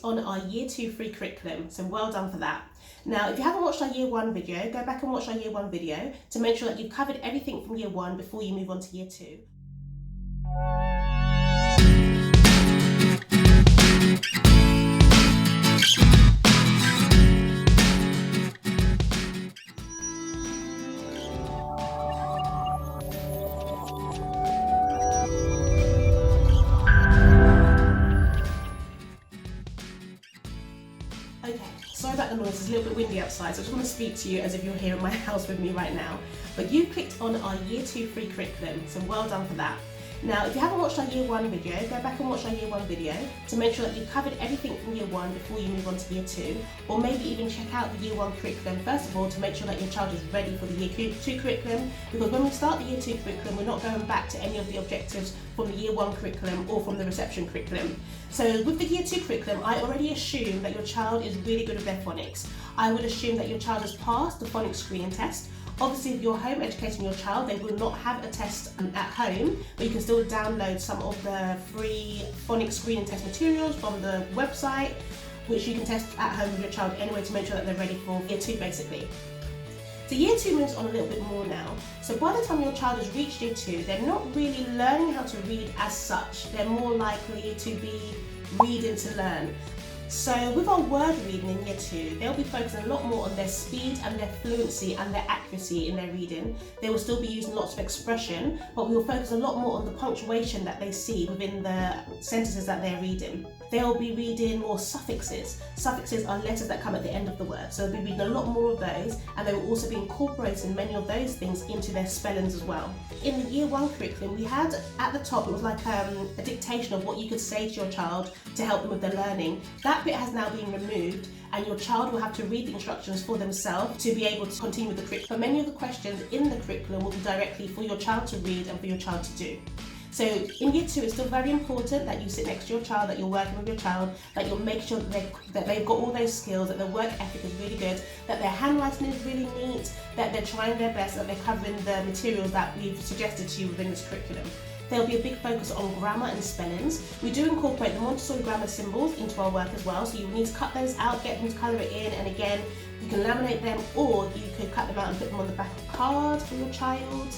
on our Year 2 free curriculum, so well done for that. Now, if you haven't watched our Year 1 video, go back and watch our Year 1 video to make sure that you've covered everything from Year 1 before you move on to Year 2. Okay, sorry about the noise, it's a little bit windy outside, so I just want to speak to you as if you're here in my house with me right now. But you've clicked on our Year 2 free curriculum, so well done for that. Now, if you haven't watched our Year 1 video, go back and watch our Year 1 video to make sure that you've covered everything from Year 1 before you move on to Year 2, or maybe even check out the Year 1 curriculum first of all to make sure that your child is ready for the Year 2 curriculum, because when we start the Year 2 curriculum, we're not going back to any of the objectives from the Year 1 curriculum or from the reception curriculum. So with the Year 2 curriculum, I already assume that your child is really good at their phonics. I would assume that your child has passed the Phonics Screening test. Obviously, if you're home educating your child, they will not have a test at home, but you can still download some of the free Phonics Screening test materials from the website, which you can test at home with your child anyway to make sure that they're ready for Year 2 basically. So Year 2 moves on a little bit more now. So by the time your child has reached Year 2, they're not really learning how to read as such. They're more likely to be reading to learn. So with our word reading in Year 2, they'll be focusing a lot more on their speed and their fluency and their accuracy in their reading. They will still be using lots of expression, but we will focus a lot more on the punctuation that they see within the sentences that they're reading. They'll be reading more suffixes. Suffixes are letters that come at the end of the word, so they'll be reading a lot more of those, and they will also be incorporating many of those things into their spellings as well. In the Year 1 curriculum, we had at the top, it was like a dictation of what you could say to your child to help them with their learning. That bit has now been removed, and your child will have to read the instructions for themselves to be able to continue with the curriculum. But many of the questions in the curriculum will be directly for your child to read and for your child to do. So in Year 2, it's still very important that you sit next to your child, that you're working with your child, that you'll make sure that they've got all those skills, that their work ethic is really good, that their handwriting is really neat, that they're trying their best, that they're covering the materials that we've suggested to you within this curriculum. There'll be a big focus on grammar and spellings. We do incorporate the Montessori grammar symbols into our work as well, so you need to cut those out, get them to colour it in, and again, you can laminate them, or you could cut them out and put them on the back of cards for your child.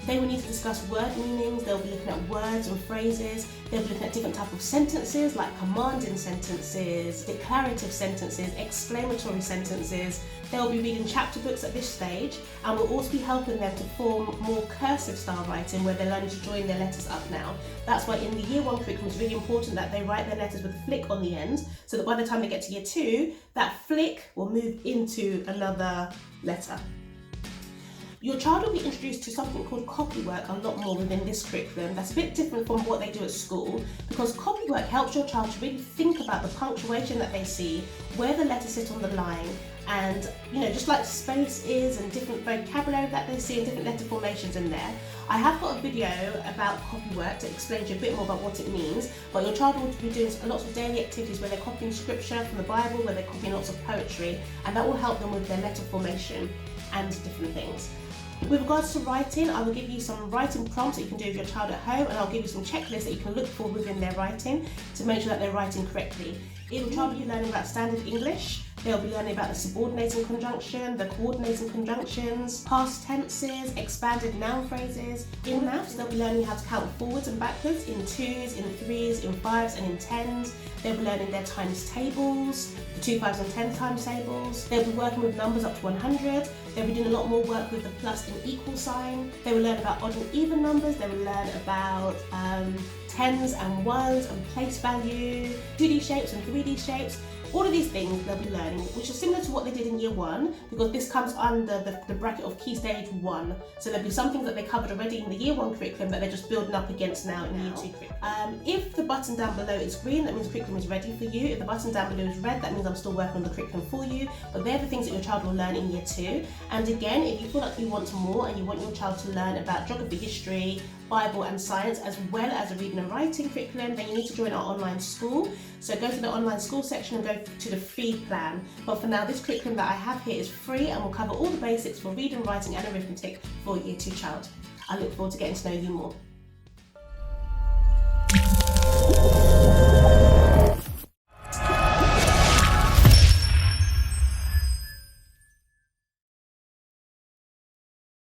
They will need to discuss word meanings, they'll be looking at words and phrases, they'll be looking at different types of sentences like commanding sentences, declarative sentences, exclamatory sentences. They'll be reading chapter books at this stage, and we'll also be helping them to form more cursive style writing where they're learning to join their letters up now. That's why in the Year 1 curriculum it's really important that they write their letters with a flick on the end, so that by the time they get to Year 2, that flick will move into another letter. Your child will be introduced to something called Copywork a lot more within this curriculum. That's a bit different from what they do at school, because Copywork helps your child to really think about the punctuation that they see, where the letters sit on the line, and just like space is and different vocabulary that they see and different letter formations in there. I have got a video about Copywork to explain to you a bit more about what it means, but your child will be doing lots of daily activities where they're copying scripture from the Bible, where they're copying lots of poetry, and that will help them with their letter formation and different things. With regards to writing, I will give you some writing prompts that you can do with your child at home, and I'll give you some checklists that you can look for within their writing to make sure that they're writing correctly. Your child will be learning about standard English. They'll be learning about the subordinating conjunction, the coordinating conjunctions, past tenses, expanded noun phrases. In maths, they'll be learning how to count forwards and backwards in 2s, in 3s, in 5s and in 10s. They'll be learning their times tables, the 2, 5s and 10 times tables. They'll be working with numbers up to 100. They'll be doing a lot more work with the plus and equal sign. They will learn about odd and even numbers. They will learn about tens and ones and place value, 2D shapes and 3D shapes. All of these things they'll be learning, which is similar to what they did in Year 1, because this comes under the bracket of Key Stage 1. So there'll be some things that they covered already in the Year 1 curriculum that they're just building up against now in the Year 2 curriculum. If the button down below is green, that means curriculum is ready for you. If the button down below is red, that means I'm still working on the curriculum for you. But they're the things that your child will learn in Year 2. And again, if you feel like you want more and you want your child to learn about geography, history, Bible and science, as well as a reading and writing curriculum, then you need to join our online school. So go to the online school section and go to the free plan. But for now, this curriculum that I have here is free and will cover all the basics for reading, writing and arithmetic for a Year 2 child. I look forward to getting to know you more.